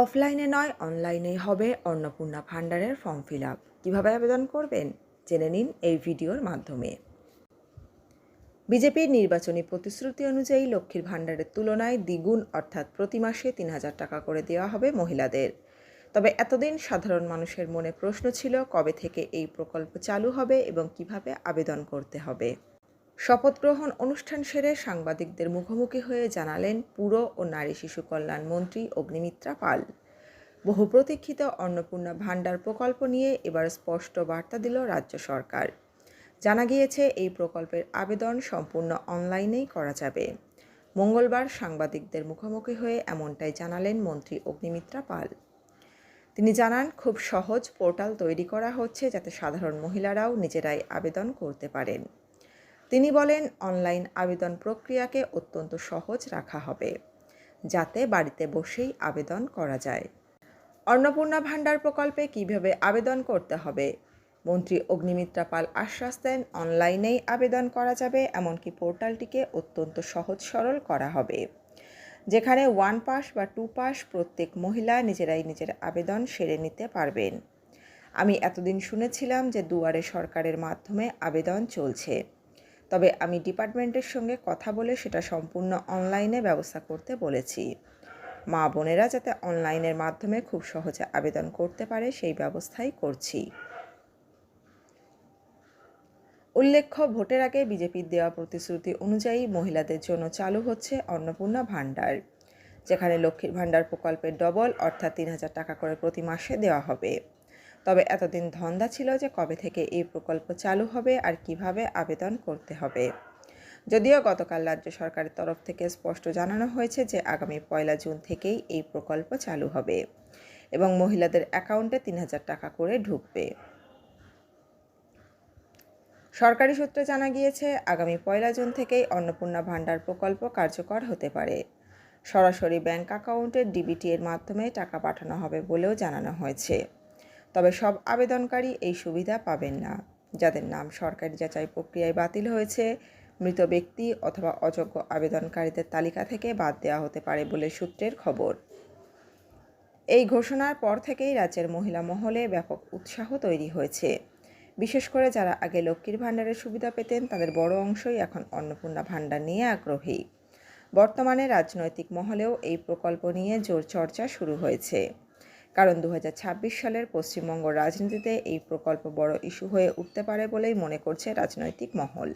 অফলাইনে নয় অনলাইনেই হবে অন্নপূর্ণা ভাণ্ডারের ফর্ম ফিল আপ। কীভাবে আবেদন করবেন জেনে নিন এই ভিডিওর মাধ্যমে। বিজেপির নির্বাচনী প্রতিশ্রুতি অনুযায়ী লক্ষ্মীর ভাণ্ডারের তুলনায় দ্বিগুণ অর্থাৎ প্রতি মাসে ৩,০০০ টাকা করে দেওয়া হবে মহিলাদের। তবে এতদিন সাধারণ মানুষের মনে প্রশ্ন ছিল কবে থেকে এই প্রকল্প চালু হবে এবং কিভাবে আবেদন করতে হবে। শপথ গ্রহণ অনুষ্ঠান সেরে সাংবাদিকদের মুখোমুখি হয়ে জানালেন পুর ও নারী শিশু কল্যাণ মন্ত্রী অগ্নিমিত্রা পাল। বহু প্রতীক্ষিত অন্নপূর্ণা ভাণ্ডার প্রকল্প নিয়ে এবার স্পষ্ট বার্তা দিল রাজ্য সরকার। জানা গিয়েছে এই প্রকল্পের আবেদন সম্পূর্ণ অনলাইনেই করা যাবে। মঙ্গলবার সাংবাদিকদের মুখোমুখি হয়ে এমনটাই জানালেন মন্ত্রী অগ্নিমিত্রা পাল। তিনি জানান, খুব সহজ পোর্টাল তৈরি করা হচ্ছে যাতে সাধারণ মহিলারাও নিজেরাই আবেদন করতে পারেন। তিনি বলেন, অনলাইন আবেদন প্রক্রিয়াকে অত্যন্ত সহজ রাখা হবে যাতে বাড়িতে বসেই আবেদন করা যায়। অন্নপূর্ণা ভাণ্ডার প্রকল্পে কিভাবে আবেদন করতে হবে, মন্ত্রী অগ্নিমিত্রা পাল আশ্বাস দেন, অনলাইনেই আবেদন করা যাবে, এমনকি পোর্টালটিকে অত্যন্ত সহজ সরল করা হবে, যেখানে 1 পাস বা 2 পাস প্রত্যেক মহিলা নিজেরাই নিজের আবেদন সেরে নিতে পারবেন। আমি এতদিন শুনেছিলাম যে দুয়ারে সরকারের মাধ্যমে আবেদন চলছে, তবে আমি ডিপার্টমেন্টের সঙ্গে কথা বলে সেটা সম্পূর্ণ অনলাইনে ব্যবস্থা করতে বলেছি। মা বোনেরা যাতে অনলাইনের মাধ্যমে খুব সহজে আবেদন করতে পারে সেই ব্যবস্থাই করছি। উল্লেখ্য, ভোটের আগে বিজেপির দেওয়া প্রতিশ্রুতি অনুযায়ী মহিলাদের জন্য চালু হচ্ছে অন্নপূর্ণা ভাণ্ডার, যেখানে লক্ষ্মীর ভাণ্ডার প্রকল্পের ডবল অর্থাৎ ৩,০০০ টাকা করে প্রতি মাসে দেওয়া হবে। তবে এতদিন ধান্দা ছিল যে কবে থেকে এই প্রকল্প চালু হবে আর কিভাবে আবেদন করতে হবে। যদিও গতকাল রাজ্য সরকারের তরফ থেকে স্পষ্ট জানানো হয়েছে যে আগামী 1 জুন থেকেই এই প্রকল্প চালু হবে এবং মহিলাদের অ্যাকাউন্টে ৩,০০০ টাকা করে ঢুকবে। সরকারি সূত্রে জানা গিয়েছে, আগামী 1 জুন থেকেই অন্নপূর্ণা ভাণ্ডার প্রকল্প কার্যকর হতে পারে। সরাসরি ব্যাংক অ্যাকাউন্টে ডিবিটি এর মাধ্যমে টাকা পাঠানো হবে বলেও জানানো হয়েছে। তবে সব আবেদনকারী এই সুবিধা পাবেন না। যাদের নাম সরকারি যাচাই প্রক্রিয়ায় বাতিল হয়েছে, মৃত ব্যক্তি অথবা অযোগ্য আবেদনকারীদের তালিকা থেকে বাদ দেওয়া হতে পারে বলে সূত্রের খবর। এই ঘোষণার পর থেকেই রাজ্যের মহিলা মহলে ব্যাপক উৎসাহ তৈরি হয়েছে। বিশেষ করে যারা আগে লক্ষ্মীর ভাণ্ডারের সুবিধা পেতেন তাদের বড় অংশই এখন অন্নপূর্ণা ভাণ্ডার নিয়ে আগ্রহী। বর্তমানে রাজনৈতিক মহলেও এই প্রকল্প নিয়ে জোর চর্চা শুরু হয়েছে, কারণ 2026 সালের পশ্চিমবঙ্গ রাজনীতিতে এই প্রকল্প বড় ইস্যু হয়ে উঠতে পারে বলেই মনে করছে রাজনৈতিক মহল।